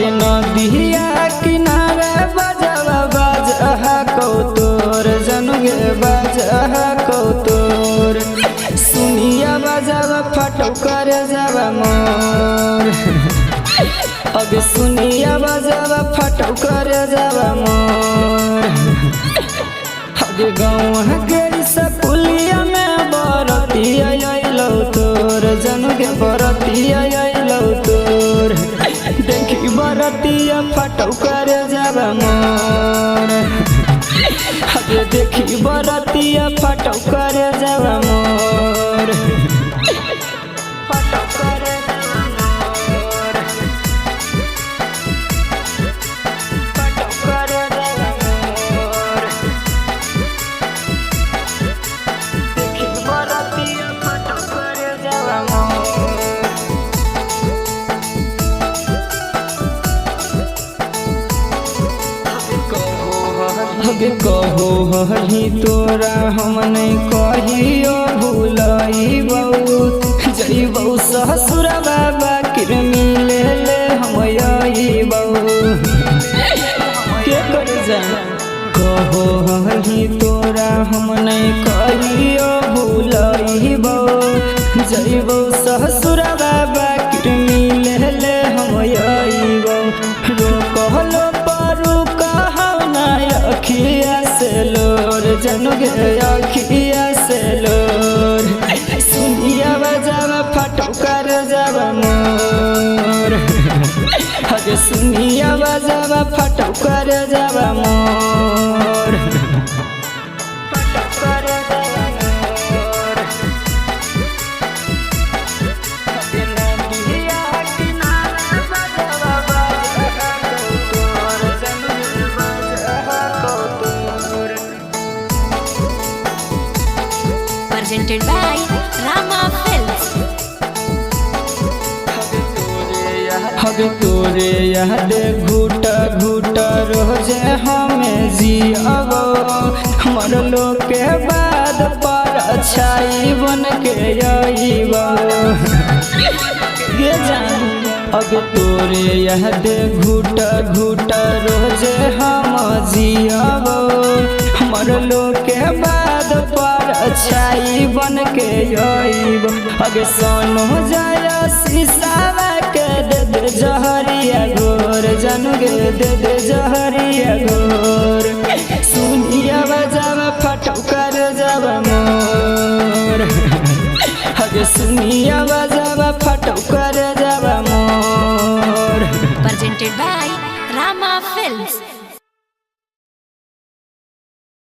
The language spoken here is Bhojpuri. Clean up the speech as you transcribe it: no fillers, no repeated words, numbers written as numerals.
हरे नदिया किनारे बजवा बाजहा कौतोर जनुगे बाजहा कौतोर सुनिया बजवा फटो कर जावा मोर अबे सुनिया बजवा फटो कर जावा मोर अबे गाँव गई सकुलिया में बरतिया आइलो तोर जनुगे बरतिया आइलो तोर देखी बरतिया फटो कर जावा मोर अबे देखी बरतिया फटो कर जावा मोर फटो कर जावा मोर फटो कर जावा मोर देखी बरतिया फटो कर जावा मोर अबे कहो हही तोरा हम नहीं कहियो भूलइबौ जइबौ ससुर बाबा किरमी ले ले हम आइबौ के कर जा कहो हही तोरा हम नहीं कहियो भूलइबौ जइबौ ससुर बाबा किरमी ले ले हम आइबौ रो कहलो पारू अखिया से लोर जनुगे अखिया से लोर सुनिया बजावा फटो कर जावा मोर हगे सुनिया बजावा फटो कर जावा मोर फटो कर जावा मोर हगे नदिया किनारे बजावा बाजहा कौतोर जनुगे बाजहा presented by Rama Films. हगे तोरे याद घूट घूट रोजे हमें जियाबो मरलो के बाद पर छाई बन के आइबो गे जान अब तोरे याद घूट घूट रोजे हम जियाबो मरलो के बाद पर छाई बन के आइबो अगे सोनो जाया शीशावा के दे दे जहरिया घोर जनुगे दे दे जहरिया घोर सुनिया बजावा फटो कर जावा मोर अगे सुनिया बजावा फटो कर जावा मोर Presented by Rama Films.